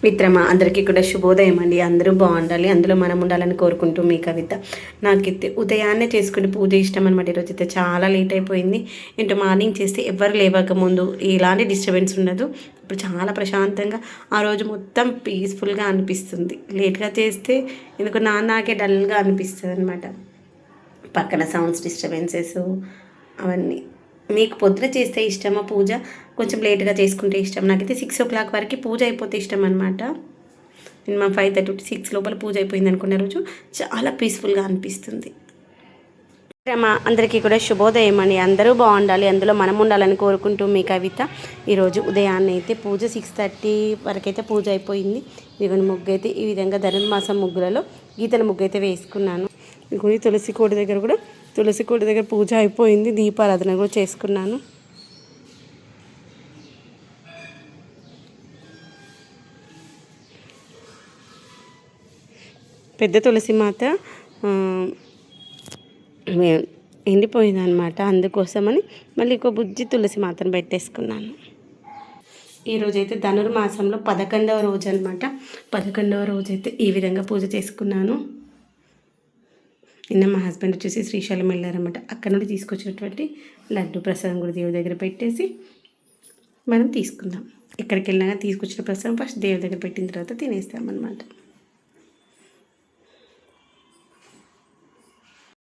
మిత్రమా అందరికీ కూడా శుభోదయం అండి. అందరూ బాగుండాలి, అందులో మనం ఉండాలని కోరుకుంటూ మీ కవిత. నాకైతే ఉదయాన్నే చేసుకునే పూజ ఇష్టం అనమాట. ఈరోజు అయితే చాలా లేట్ అయిపోయింది. ఏంటో మార్నింగ్ చేస్తే ఎవరు లేవక ముందు ఎలాంటి డిస్టర్బెన్స్ ఉండదు. ఇప్పుడు చాలా ప్రశాంతంగా ఆ రోజు మొత్తం పీస్ఫుల్గా అనిపిస్తుంది. లేట్గా చేస్తే ఎందుకు నాకే డల్గా అనిపిస్తుంది అనమాట. పక్కన సౌండ్స్ డిస్టర్బెన్సెస్ అవన్నీ. మీకు పొద్దున చేస్తే ఇష్టమా పూజ, కొంచెం లేట్గా చేసుకుంటే ఇష్టం? నాకైతే 6 o'clock వరకు పూజ అయిపోతే ఇష్టం అనమాట. మినిమం 5:30 to 6 లోపల పూజ అయిపోయింది అనుకునే రోజు చాలా పీస్ఫుల్గా అనిపిస్తుంది. అందరికీ కూడా శుభోదయం అండి. అందరూ బాగుండాలి, అందులో మనం ఉండాలని కోరుకుంటూ మీ కవిత. ఈరోజు ఉదయాన్నే అయితే పూజ 6:30 వరకు అయితే పూజ అయిపోయింది. ఇదిగోని ముగ్గు అయితే ఈ విధంగా ధనుర్మాసం ముగ్గులలో గీతల ముగ్గు అయితే వేసుకున్నాను. ఇంకొన్ని తులసి కోట దగ్గర పూజ అయిపోయింది. దీపారాధన కూడా చేసుకున్నాను. పెద్ద తులసి మాత ఎండిపోయిందనమాట, అందుకోసమని మళ్ళీ ఇంకో బుజ్జి తులసి మాతను పెట్టేసుకున్నాను. ఈరోజైతే ధనుర్మాసంలో 11వ రోజు అనమాట. 11వ రోజు అయితే ఈ విధంగా పూజ చేసుకున్నాను. నిన్న మా హస్బెండ్ వచ్చేసి శ్రీశైలం వెళ్ళారనమాట. అక్కడ నుండి తీసుకొచ్చినటువంటి లడ్డు ప్రసాదం కూడా దేవుడి దగ్గర పెట్టేసి మనం తీసుకుందాం. ఎక్కడికి వెళ్ళినా తీసుకొచ్చిన ప్రసాదం ఫస్ట్ దేవుడి దగ్గర పెట్టిన తర్వాత తినేస్తామన్నమాట.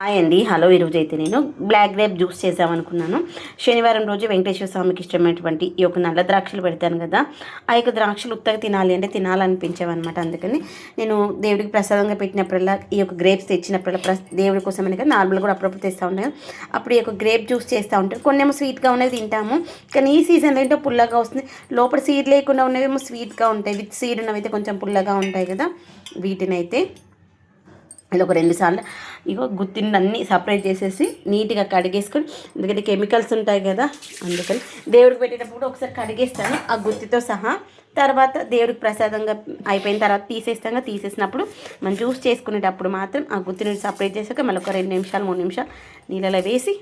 హాయ్ అండి, హలో. ఈరోజు అయితే నేను బ్లాక్ గ్రేప్ జ్యూస్ చేద్దామనుకున్నాను. శనివారం రోజు వెంకటేశ్వర స్వామికి ఇష్టమైనటువంటి ఈ యొక్క నల్ల ద్రాక్షలు పెడతాను కదా, ఆ యొక్క ద్రాక్షలు ఉత్తగా తినాలి అంటే తినాలనిపించేవన్నమాట. అందుకని నేను దేవుడికి ప్రసాదంగా పెట్టినప్పుడల్లా ఈ యొక్క గ్రేప్స్ తెచ్చినప్పుడల్లా దేవుడి కోసం అని కదా నార్మల్గా కూడా అప్పుడప్పుడు తెస్తూ ఉంటాను. అప్పుడు ఈ యొక్క గ్రేప్ జ్యూస్ చేస్తూ ఉంటాను. కొన్నేమో స్వీట్గా ఉన్నవి తింటాము, కానీ ఈ సీజన్లో ఏంటో పుల్లగా వస్తుంది. లోపల సీడ్ లేకుండా ఉన్నవేమో స్వీట్గా ఉంటాయి, విత్ సీడ్ ఉన్నవి అయితే కొంచెం పుల్లగా ఉంటాయి కదా. వీటిని అయితే ఇలా ఒక 2 సార్లు ఇగో గుత్తిని అన్నీ సపరేట్ చేసేసి నీట్గా కడిగేసుకొని, ఎందుకంటే కెమికల్స్ ఉంటాయి కదా, అందుకని దేవుడికి పెట్టేటప్పుడు ఒకసారి కడిగేస్తాను ఆ గుత్తితో సహా. తర్వాత దేవుడికి ప్రసాదంగా అయిపోయిన తర్వాత తీసేసినప్పుడు మనం జ్యూస్ చేసుకునేటప్పుడు మాత్రం ఆ గుత్తిని సపరేట్ చేసాక మళ్ళీ ఒక 2 నిమిషాలు 3 నిమిషాలు నీళ్ళలో వేసి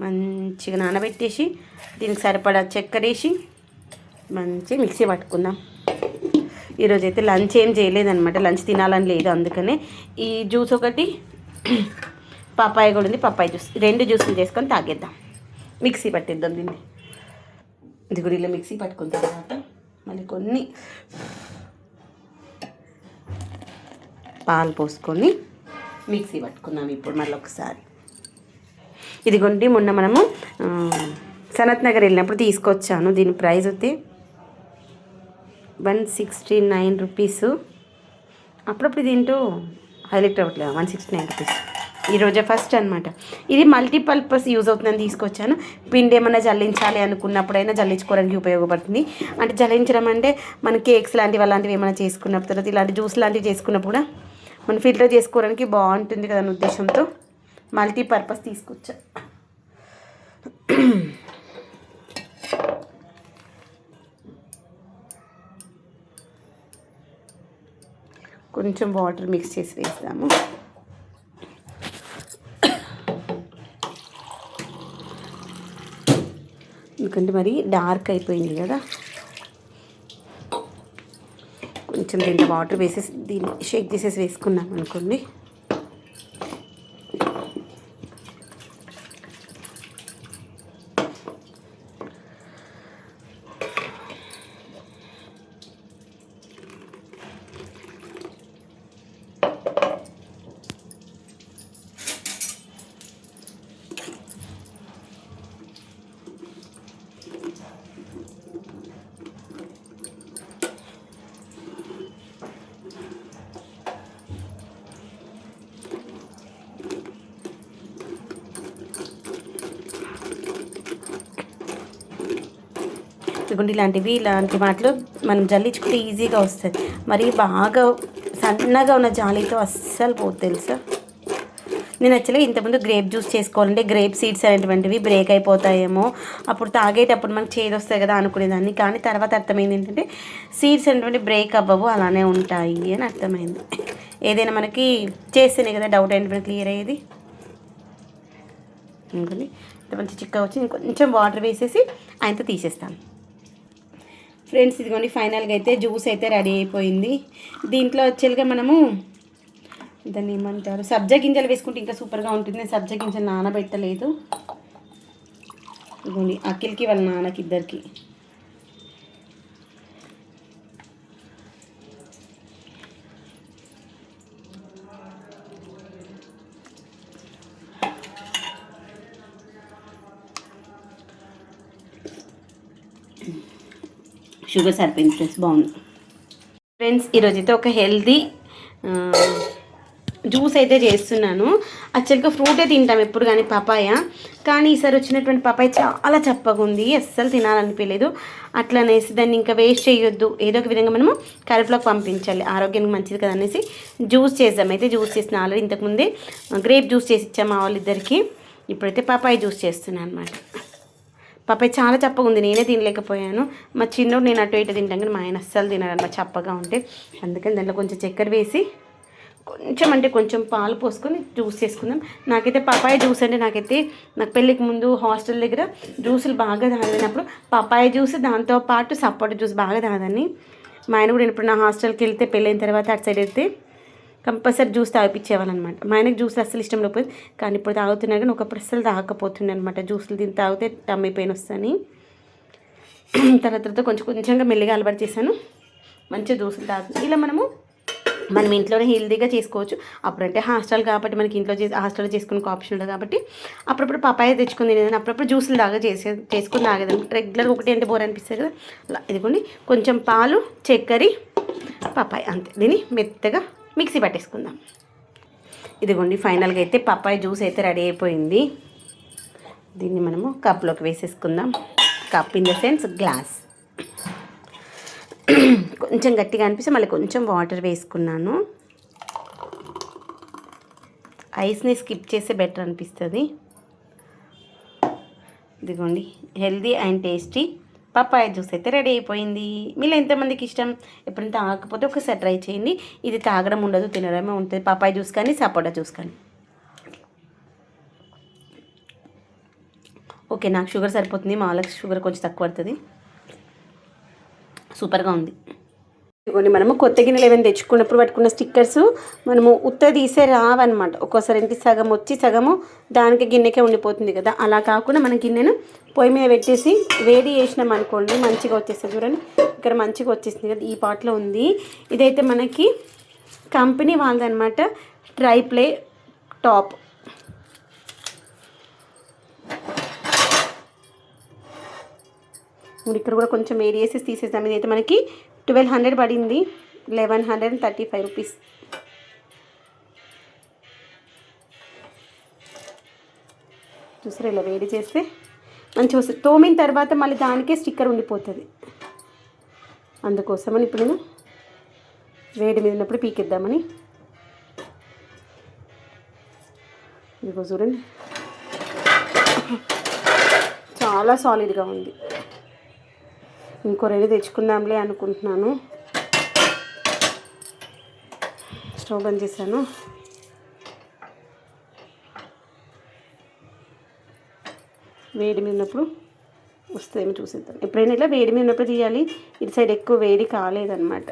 మంచిగా నానబెట్టేసి దీనికి సరిపడా చక్కెర వేసి మంచిగా మిక్సీ పట్టుకుందాం. ఈరోజు అయితే లంచ్ ఏం చేయలేదన్నమాట, లంచ్ తినాలని లేదు, అందుకనే ఈ జ్యూస్ ఒకటి పప్పాయ కూడా ఉంది, పప్పాయ జ్యూస్ 2 జ్యూసులు చేసుకొని తాగేద్దాం. మిక్సీ పట్టిద్దాం దీన్ని. ఇది కూడా ఇలా మిక్సీ పట్టుకున్న తర్వాత మళ్ళీ కొన్ని పాలు పోసుకొని మిక్సీ పట్టుకుందాం ఇప్పుడు మళ్ళీ ఒకసారి. ఇదిగోండి, మొన్న మనము సనత్ నగర్ వెళ్ళినప్పుడు తీసుకొచ్చాను. దీని ప్రైస్ అయితే 169 రూపీస్. అప్పుడప్పుడు దీంట్లో హైలైట్ అవ్వట్లేదు, 169 రూపీస్. ఈరోజే ఫస్ట్ అనమాట. ఇది మల్టీపర్పస్ యూజ్ అవుతుందని తీసుకొచ్చాను. పిండి ఏమైనా జల్లించాలి అనుకున్నప్పుడైనా జల్లించుకోవడానికి ఉపయోగపడుతుంది. అంటే జల్లించడం అంటే మన కేక్స్ లాంటివి అలాంటివి ఏమైనా చేసుకున్నప్పుడు, తర్వాత ఇలాంటి జ్యూస్ లాంటివి చేసుకున్నప్పుడు కూడా మనం ఫిల్టర్ చేసుకోవడానికి బాగుంటుంది కదా అనే ఉద్దేశంతో మల్టీపర్పస్ తీసుకొచ్చా. కొంచెం వాటర్ మిక్స్ చేసి వేస్తాము. ఎందుకంటే మరి డార్క్ అయిపోయింది కదా, కొంచెం దీంట్లో వాటర్ వేసేసి దీన్ని షేక్ చేసేసి వేసుకున్నాం అనుకోండి. ఇదిగోండి, ఇలాంటి వాటిలో మనం జల్లించుకుంటే ఈజీగా వస్తుంది. మరి బాగా సన్నగా ఉన్న జాలీతో అస్సలు పోదు తెలుసా. నేను యాక్చువల్గా ఇంతకుముందు గ్రేప్ జ్యూస్ చేసుకోవాలంటే గ్రేప్ సీడ్స్ అనేటువంటివి బ్రేక్ అయిపోతాయేమో, అప్పుడు తాగేటప్పుడు మనకు చేదు వస్తాయి కదా అనుకునేదాన్ని. కానీ తర్వాత అర్థమైంది ఏంటంటే సీడ్స్ అనేటువంటి బ్రేక్ అవ్వవు, అలానే ఉంటాయి అని అర్థమైంది. ఏదైనా మనకి చేస్తేనే కదా డౌట్ అయినటువంటి క్లియర్ అయ్యేది. ఇంకొన్ని మంచి చిక్కగా వచ్చి కొంచెం వాటర్ వేసేసి ఆయనతో తీసేస్తాను. ఫ్రెండ్స్ ఇదిగోండి ఫైనల్గా అయితే జ్యూస్ అయితే రెడీ అయిపోయింది. దీంట్లో వచ్చేగా మనము దాన్ని ఏమంటారు, సబ్జా గింజలు వేసుకుంటే ఇంకా సూపర్గా ఉంటుంది. నేను సబ్జా గింజలు నానబెట్టలేదు. ఇదిగోండి అఖిల్కి వాళ్ళ నాన్నకి ఇద్దరికి. షుగర్ సరిపోయింది ఫ్రెండ్స్, బాగుంది. ఫ్రెండ్స్ ఈరోజైతే ఒక హెల్దీ జ్యూస్ అయితే చేస్తున్నాను. యాక్చువల్గా ఫ్రూటే తింటాం ఎప్పుడు కానీ, పపాయ. కానీ ఈసారి వచ్చినటువంటి పపాయ చాలా చప్పగా ఉంది, అస్సలు తినాలనిపించలేదు. అట్లా అనేసి దాన్ని ఇంకా వేస్ట్ చేయొద్దు, ఏదో ఒక విధంగా మనము కడుపులోకి పంపించాలి, ఆరోగ్యానికి మంచిది కదా అనేసి జ్యూస్ చేద్దాం. అయితే జ్యూస్ చేసిన ఆల్రెడీ ఇంతకుముందే గ్రేప్ జ్యూస్ చేసి ఇచ్చాము మా వాళ్ళిద్దరికి. ఇప్పుడైతే పపాయ జ్యూస్ చేస్తున్నాను అనమాట. పపాయ చాలా చప్పగా ఉంది, నేనే తినలేకపోయాను. మా చిన్నోడు నేను అటు ఇటు తింటాను కానీ మా ఆయన అస్సలు తినారన్నమాట చప్పగా ఉంటే. అందుకని దాంట్లో కొంచెం చక్కెర వేసి కొంచెం అంటే కొంచెం పాలు పోసుకొని జ్యూస్ చేసుకుందాం. నాకైతే పపాయ జ్యూస్ అంటే నాకు పెళ్ళికి ముందు హాస్టల్ దగ్గర జ్యూసులు బాగా తాగినప్పుడు పపాయ జ్యూస్, దాంతోపాటు సపోటా జ్యూస్ బాగా తాగదని. మా ఆయన కూడా ఇప్పుడు నా హాస్టల్కి వెళ్తే పెళ్ళైన తర్వాత అటు సైడ్ వెళ్తే కంపల్సరీ జ్యూస్ తాగిపించేవాళ్ళు అనమాట. మా ఆయనకు జ్యూస్లు అస్సలు ఇష్టం లేకపోయింది, కానీ ఇప్పుడు తాగుతున్నా కానీ ఒకప్పుడు అస్సలు తాగకపోతుండే అనమాట. జ్యూస్లు దీన్ని తాగితే టమ్మీ పెయిన్ వస్తుంది. తర్వాత కొంచెంగా మెల్లిగా అలవాటు చేశాను, మంచిగా జ్యూసులు తాగుతుంది. ఇలా మనం ఇంట్లోనే హెల్తీగా చేసుకోవచ్చు. అప్పుడంటే హాస్టల్ కాబట్టి మనకి హాస్టల్లో చేసుకునే ఆప్షన్ ఉంటుంది కాబట్టి అప్పుడప్పుడు పపాయ తెచ్చుకుని తినేదాన్ని, అప్పుడప్పుడు జ్యూసులు చేసుకుని తాగేదాన్ని. రెగ్యులర్గా ఒకటి అంటే బోర్ అనిపిస్తుంది కదా, అలా ఇదిగోండి కొంచెం పాలు, చక్కెర, పపాయ, అంతే. దీన్ని మెత్తగా మిక్సీ పట్టేసుకుందాం. ఇదిగోండి ఫైనల్గా అయితే పపాయ జ్యూస్ అయితే రెడీ అయిపోయింది. దీన్ని మనము కప్లోకి వేసేసుకుందాం. Cup in the sense glass. కొంచెం గట్టిగా అనిపిస్తే మళ్ళీ కొంచెం వాటర్ వేసుకున్నాను. ఐస్ని స్కిప్ చేస్తే బెటర్ అనిపిస్తుంది. ఇదిగోండి healthy and tasty papaya juice అయితే రెడీ అయిపోయింది. మీలో ఎంతమందికి ఇష్టం? ఎప్పుడైనా తాగకపోతే ఒకసారి ట్రై చేయండి. ఇది తాగడం ఉండదు, తినడమే ఉంటుంది. పపాయ జ్యూస్ కానీ సపోటా జ్యూస్ కానీ. ఓకే, నాకు షుగర్ సరిపోతుంది, మా వాళ్ళకి షుగర్ కొంచెం తక్కువ పడుతుంది. సూపర్గా ఉంది. ఇదిగోండి మనము కొత్త గిన్నెలు ఏమైనా తెచ్చుకున్నప్పుడు పట్టుకున్న స్టిక్కర్స్ మనము తీసే రావన్నమాట. ఒక్కోసారి ఏంటి సగం వచ్చి సగము దానికి గిన్నెకే ఉండిపోతుంది కదా. అలా కాకుండా మన గిన్నెను పొయ్యి మీద పెట్టేసి వేడి చేసినాం అనుకోండి, మంచిగా వచ్చేస్తుంది. చూడండి ఇక్కడ మంచిగా వచ్చేసింది కదా, ఈ పాట్లో ఉంది. ఇదైతే మనకి కంపెనీ వాళ్ళదనమాట, ట్రై ప్లే టాప్. ఇక్కడ కూడా కొంచెం వేడి చేసి తీసేద్దాం. ఇదైతే మనకి 1200 పడింది, 1135 రూపీస్. చూసారా ఇలా వేడి చేస్తే మంచిగా వస్తుంది. తోమిన తర్వాత మళ్ళీ దానికే స్టిక్కర్ ఉండిపోతుంది. అందుకోసమని ఇప్పుడు నేను వేడి మీద ఉన్నప్పుడు పీకిద్దామని. ఇదిగో చూడండి చాలా సాలిడ్గా ఉంది. ఇంకో 2 తెచ్చుకుందాంలే అనుకుంటున్నాను. స్టవ్ బంద్ చేశాను. వేడి మీద ఉన్నప్పుడు వస్తుందేమో చూసేద్దాం. ఎప్పుడైనా ఇట్లా వేడి మీద ఉన్నప్పుడు తీయాలి. ఇటు సైడ్ ఎక్కువ వేడి కాలేదన్నమాట.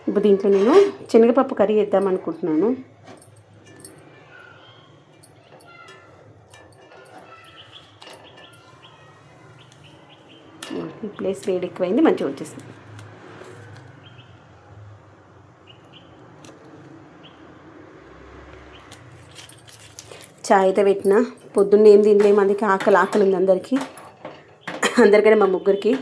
ఇప్పుడు దీంట్లో నేను శనగపప్పు కర్రీ చేద్దాం అనుకుంటున్నాను. ఈ ప్లేస్ వేడి ఎక్కువైంది, మంచిగా వచ్చేసింది. చాయ్ అయితే పెట్టిన, పొద్దున్న ఏం తినలేము, అందుకే ఆకలి ఉంది అందరికీ మా ముగ్గురికి.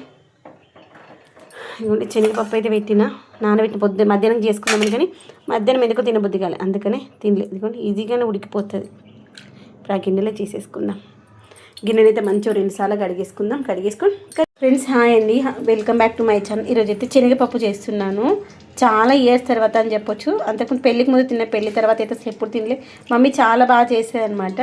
ఇవ్వండి శనగపప్పు అయితే పెట్టిన, నానబెట్టిన మధ్యాహ్నం చేసుకుందామని, కానీ మధ్యాహ్నం ఎందుకో తినబుద్ధి కాలే, అందుకనే తినలేదు. ఇదిగోండి ఈజీగానే ఉడికిపోతుంది. ఇప్పుడు ఆ గిన్నెలో చేసేసుకుందాం. గిన్నెనైతే మంచిగా 2 సార్లు కడిగేసుకొని. ఫ్రెండ్స్ హాయ్ అండి, welcome back to my channel. ఈరోజు అయితే శనగపప్పు చేస్తున్నాను. చాలా ఇయర్స్ తర్వాత అని చెప్పొచ్చు. అంతకుముందు పెళ్ళికి ముందు తిన్న, పెళ్ళి తర్వాత అయితే అసలు ఎప్పుడు తినలే. మమ్మీ చాలా బాగా చేసేది అనమాట.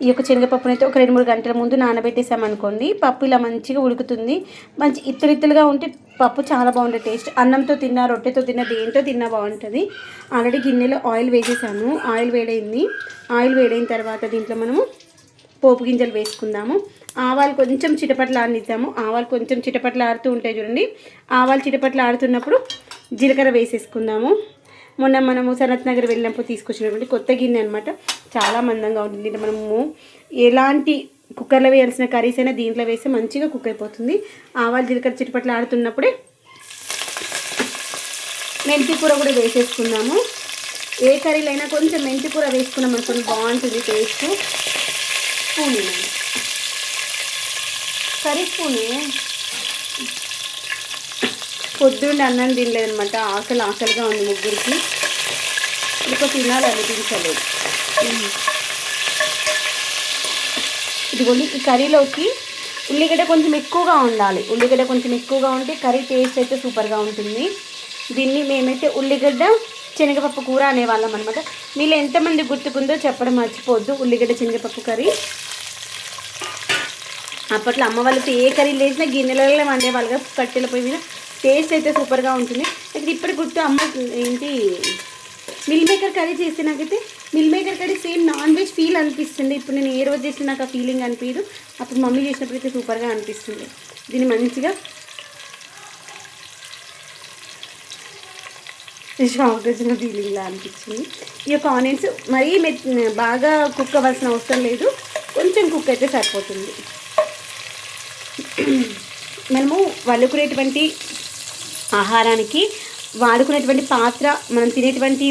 ఈ యొక్క శనగపప్పును అయితే ఒక 2-3 గంటల ముందు నానబెట్టేసామనుకోండి, పప్పు ఇలా మంచిగా ఉడుకుతుంది. మంచి ఇత్తడిగా ఉంటే పప్పు చాలా బాగుంటుంది టేస్ట్. అన్నంతో తిన్నా, రొట్టెతో తిన్నా, దేంతో తిన్నా బాగుంటుంది. ఆల్రెడీ గిన్నెలో ఆయిల్ వేసేసాను. ఆయిల్ వేడైంది. ఆయిల్ వేడైన తర్వాత దీంట్లో మనము పోపు గింజలు వేసుకుందాము. ఆవాలు కొంచెం చిటపట్లు ఆడనిద్దాము. ఆవాలు కొంచెం చిటపట్లు ఆడుతూ ఉంటాయి చూడండి. ఆవాలు చిటపట్లు ఆడుతున్నప్పుడు జీలకర్ర వేసేసుకుందాము. మొన్న మనము సనత్ నగర్ వెళ్ళినప్పుడు తీసుకొచ్చినటువంటి కొత్త గిన్నె అనమాట. చాలా మందంగా ఉంటుంది. దీంట్లో మనము ఎలాంటి కుక్కర్లో వేయాల్సిన కర్రీస్ అయినా దీంట్లో వేస్తే మంచిగా కుక్ అయిపోతుంది. ఆవాలు జీలకర్ర చిటపట్లు ఆడుతున్నప్పుడే మెంతి కూర కూడా వేసేసుకుందాము. ఏ కర్రీలో అయినా కొంచెం మెంతి కూర వేసుకున్నాం అనుకోండి, బాగుంటుంది టేస్ట్. Spoon curry spoon. పొద్దుండి అన్నం తినలేదనమాట. ఆకలిగా ఉంది ముగ్గురికి. ఇంకా తినాలనిపించలేదు. ఇదిగోండి, ఈ కర్రీలోకి ఉల్లిగడ్డ కొంచెం ఎక్కువగా ఉండాలి. ఉల్లిగడ్డ కొంచెం ఎక్కువగా ఉంటే కర్రీ టేస్ట్ అయితే సూపర్గా ఉంటుంది. దీన్ని మేమైతే ఉల్లిగడ్డ శనగపప్పు కూర అనేవాళ్ళం అనమాట. మీలో ఎంతమంది గుర్తుకుందో చెప్పడం మర్చిపోవద్దు. ఉల్లిగడ్డ శనగపప్పు కర్రీ అప్పట్లో అమ్మ వాళ్ళతో ఏ కర్రీ లేచినా గిన్నెలలో వండేవాళ్ళుగా, కట్టెల పొయ్యి మీద. టేస్ట్ అయితే సూపర్గా ఉంటుంది. అయితే ఇప్పుడు గుర్తు అమ్మ ఏంటి మిల్ మేకర్ కర్రీ చేస్తే నాకైతే meal maker curry same non veg feel అనిపిస్తుంది. ఇప్పుడు నేను ఏ రోజు చేసినా నాకు ఆ ఫీలింగ్ అనిపించదు. అప్పుడు మమ్మీ చేసినప్పుడు అయితే సూపర్గా అనిపిస్తుంది. దీన్ని మంచిగా షాక్ వచ్చిన ఫీలింగ్లా అనిపించింది. ఈ యొక్క ఆనియన్స్ మరీ బాగా కుక్ అవ్వాల్సిన అవసరం లేదు. కొంచెం కుక్ అయితే సరిపోతుంది. మనము వండుకునేటువంటి ఆహారానికి వాడుకునేటువంటి పాత్ర, మనం తినేటువంటి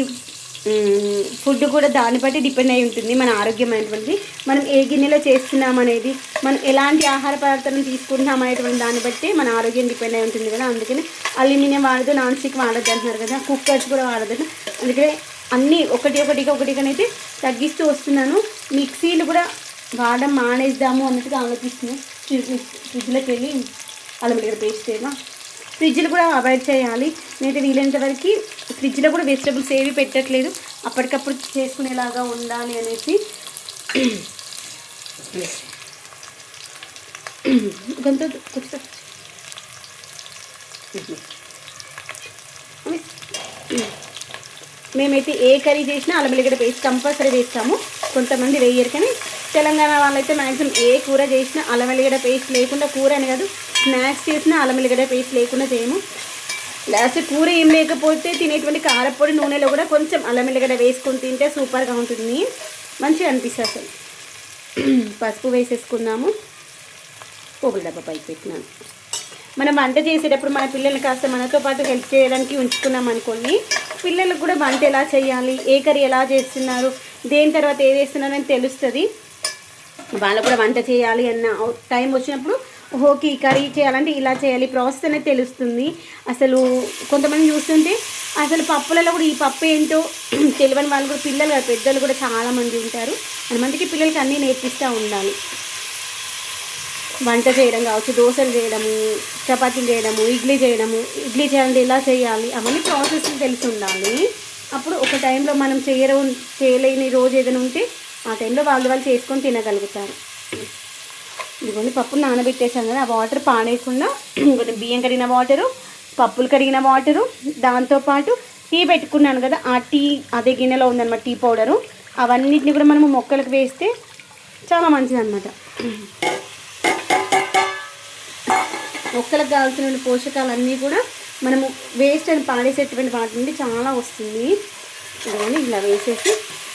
ఫుడ్ కూడా దాన్ని బట్టి డిపెండ్ అయి ఉంటుంది. మన ఆరోగ్యం అనేటువంటిది మనం ఏ గిన్నెలో చేస్తున్నాం అనేది, మనం ఎలాంటి ఆహార పదార్థాలను తీసుకుంటున్నాం అనేటువంటి దాన్ని బట్టి మన ఆరోగ్యం డిపెండ్ అయి ఉంటుంది కదా. అందుకని అల్యూమినియం వాడదు, నాన్ స్టిక్ వాడద్దు అంటున్నారు కదా. కుక్కర్స్ కూడా వాడద్దు. అందుకనే అన్నీ ఒకటిగానైతే తగ్గిస్తూ వస్తున్నాను. మిక్సీలు కూడా వాడడం మానేద్దాము అన్నట్టుగా ఆలోచిస్తున్నాను. ఫ్రిడ్జ్లోకి వెళ్ళి అల్లం వెల్లుల్లి పేస్ట్ ఏమో ఫ్రిడ్జ్లో కూడా అవాయిడ్ చేయాలి. నేనైతే వీలైనంత వరకు ఫ్రిడ్జ్లో కూడా వెజిటబుల్స్ ఏవి పెట్టట్లేదు. అప్పటికప్పుడు చేసుకునేలాగా ఉండాలి అనేసి. కొంత మేమైతే ఏ కర్రీ చేసినా అల్లం వెల్లుల్లి పేస్ట్ కంపల్సరీ వేస్తాము. కొంతమంది వేయరు, కానీ తెలంగాణ వాళ్ళైతే మ్యాక్సిమం ఏ కూర చేసినా అల్లం వెల్లుల్లి పేస్ట్ లేకుండా, కూర అని కాదు స్నాక్స్ చేసినా అల్లం వెల్లుల్లి పేస్ట్ లేకుండా చేయము. లాస్ట్ కూర ఏం లేకపోతే తినేటువంటి కారపొడి నూనెలో కూడా కొంచెం అల్లం వెల్లుల్లి వేసుకొని తింటే సూపర్గా ఉంటుంది, మంచిగా అనిపిస్తుంది అసలు. పసుపు వేసేసుకుందాము. పోగుల డబ్బా పైకి పెట్టినాను. మనం వంట చేసేటప్పుడు మన పిల్లల్ని కాస్త మనతో పాటు హెల్ప్ చేయడానికి ఉంచుకున్నాం అనుకోండి, పిల్లలకు కూడా వంట ఎలా చేయాలి, ఏ కర్రీ ఎలా చేస్తున్నారు, దేని తర్వాత ఏది వేస్తున్నారు అని తెలుస్తుంది. వాళ్ళు కూడా వంట చేయాలి అన్న టైం వచ్చినప్పుడు ఓకే ఈ కర్రీ చేయాలంటే ఇలా చేయాలి, ప్రాసెస్ అనేది తెలుస్తుంది. అసలు కొంతమంది చూస్తుంటే అసలు పప్పులలో కూడా ఈ పప్పు ఏంటో తెలియని వాళ్ళు కూడా, పిల్లలు పెద్దలు కూడా చాలామంది ఉంటారు. మనమందికి పిల్లలకి అన్నీ నేర్పిస్తూ ఉండాలి. వంట చేయడం కావచ్చు, దోశలు చేయడము, చపాతీలు చేయడము, ఇడ్లీ చేయాలంటే ఎలా చేయాలి, అవన్నీ ప్రాసెస్ తెలిసి ఉండాలి. అప్పుడు ఒక టైంలో మనం చేయలేని రోజు ఏదైనా ఉంటే ఆ టైంలో వాళ్ళు చేసుకొని తినగలుగుతారు. ఇదిగోండి పప్పు నానబెట్టేసాం కదా, ఆ వాటర్ పాడేయకుండా బియ్యం కడిగిన వాటరు, పప్పులు కడిగిన వాటరు, దాంతోపాటు టీ పెట్టుకున్నాను కదా ఆ టీ అదే గిన్నెలో ఉందన్నమాట టీ పౌడరు. అవన్నిటిని కూడా మనము మొక్కలకు వేస్తే చాలా మంచిది అన్నమాట. మొక్కలకు కావాల్సిన పోషకాలన్నీ కూడా మనము వేస్ట్ అని పాడేసేటువంటి వాటి నుండి చాలా వస్తుంది. ఇదిగోని ఇలా వేసేసి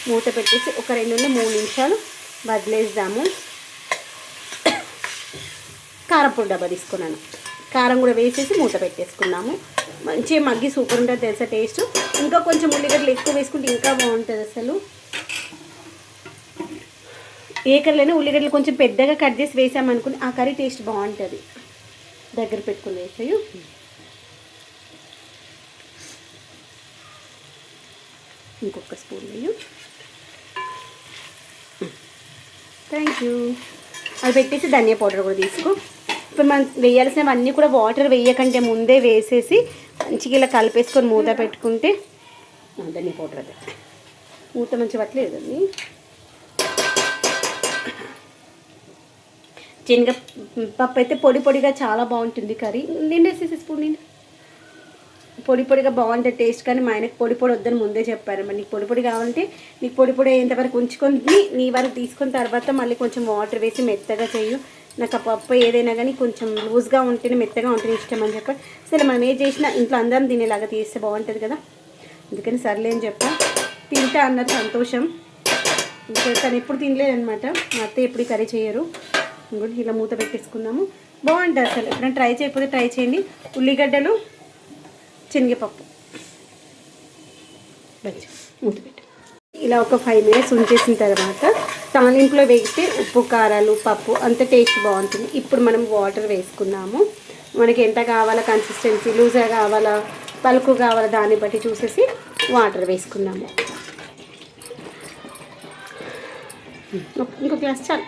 మూత పెట్టేసి ఒక 2-3 నిమిషాలు వదిలేద్దాము. కారపొడి డబ్బా తీసుకున్నాను, కారం కూడా వేసేసి మూత పెట్టేసుకున్నాము. మంచిగా మగ్గి సూపర్ ఉంటుంది తెలుసా టేస్ట్. ఇంకా కొంచెం ఉల్లిగడ్డలు ఎక్కువ వేసుకుంటే ఇంకా బాగుంటుంది అసలు. ఏ కర్రీలైనా ఉల్లిగడ్డలు కొంచెం పెద్దగా కట్ చేసి వేసామనుకుని ఆ కర్రీ టేస్ట్ బాగుంటుంది. దగ్గర పెట్టుకుని వేసాయి. ఇంకొక స్పూన్ వేయు. Thank you. అది పెట్టేసి ధనియా పౌడర్ కూడా తీసుకో. ఇప్పుడు మనం వేయాల్సినవన్నీ కూడా వాటర్ వేయకంటే ముందే వేసేసి మంచిగా ఇలా కలిపేసుకొని మూత పెట్టుకుంటే ధనియా పౌడర్ అదే మూత మంచి పట్టలేదండి. శనగపప్పు అయితే పొడి పొడిగా చాలా బాగుంటుంది కర్రీ. నిండేసేసి స్పూన్ నిండి పొడి పొడిగా బాగుంటుంది టేస్ట్. కానీ మా ఆయనకు పొడి పొడి వద్దని ముందే చెప్పారు. మరి నీకు పొడి పొడి కావాలంటే నీకు పొడి పొడి అయ్యేంతవరకు ఉంచుకొని నీ వరకు తీసుకున్న తర్వాత మళ్ళీ కొంచెం వాటర్ వేసి మెత్తగా చేయు. నాకు ఆ పప్పు ఏదైనా కానీ కొంచెం లూజ్గా ఉంటేనే మెత్తగా ఉంటేనే ఇష్టం అని చెప్పారు. సరే మనం ఏం చేసినా ఇంట్లో అందరం తినేలాగా తీస్తే బాగుంటుంది కదా, అందుకని సర్లే అని చెప్పా. తింటా అన్నారు సంతోషం. తను ఎప్పుడు తినలేదనమాట. మా అత్త ఎప్పుడు కర్రీ చేయరు. ఇంకోటి ఇలా మూత పెట్టేసుకుందాము. బాగుంటుంది అసలు. ఎప్పుడైనా ట్రై చేయకపోతే ట్రై చేయండి. ఉల్లిగడ్డలు, శనగపప్పు మూత పెట్టి ఇలా ఒక 5 minutes ఉంచేసిన తర్వాత తాలింపులో వేగితే ఉప్పు కారాలు పప్పు అంత టేస్ట్ బాగుంటుంది. ఇప్పుడు మనం వాటర్ వేసుకున్నాము. మనకి ఎంత కావాలా కన్సిస్టెన్సీ, లూజ్గా కావాలా పలుకు కావాలా దాన్ని బట్టి చూసేసి వాటర్ వేసుకున్నాము. ఇంకో గ్లాస్ చాలు.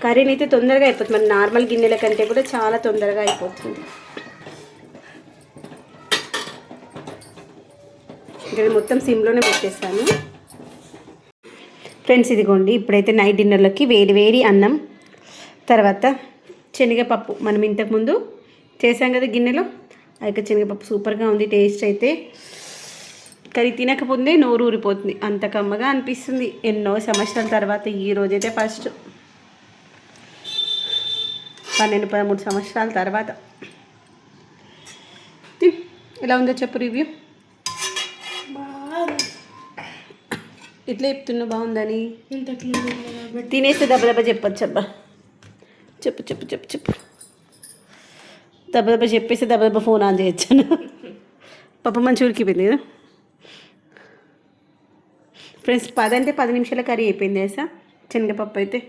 కర్రీని అయితే తొందరగా అయిపోతుంది. మన నార్మల్ గిన్నెల కంటే కూడా చాలా తొందరగా అయిపోతుంది. ఇక్కడ మొత్తం సిమ్లోనే పెట్టేస్తాను. ఫ్రెండ్స్ ఇదిగోండి, ఇప్పుడైతే నైట్ డిన్నర్లోకి వేడి వేడి అన్నం, తర్వాత శనగపప్పు మనం ఇంతకుముందు చేసాం కదా గిన్నెలో, అయితే శనగపప్పు సూపర్గా ఉంది టేస్ట్ అయితే. కర్రీ తినకపోతే నోరు ఊరిపోతుంది, అంత కమ్మగా అనిపిస్తుంది. ఎన్నో సంవత్సరాల తర్వాత ఈ రోజైతే ఫస్ట్ 12-13 సంవత్సరాల తర్వాత. ఎలా ఉందో చెప్పు రివ్యూ. ఇట్లా చెప్తున్నా బాగుందని. తినేస్తే దెబ్బ చెప్పొచ్చు. అబ్బా చెప్పు చెప్పు చెప్పు చెప్పు దెబ్బ చెప్పేస్తే దెబ్బ ఫోన్ ఆన్ చేయొచ్చాను. పప్పు మంచి ఉడికిపోయింది కదా ఫ్రెండ్స్. 10 నిమిషాల కర్రీ అయిపోయింది వేసా శనగపప్పు అయితే.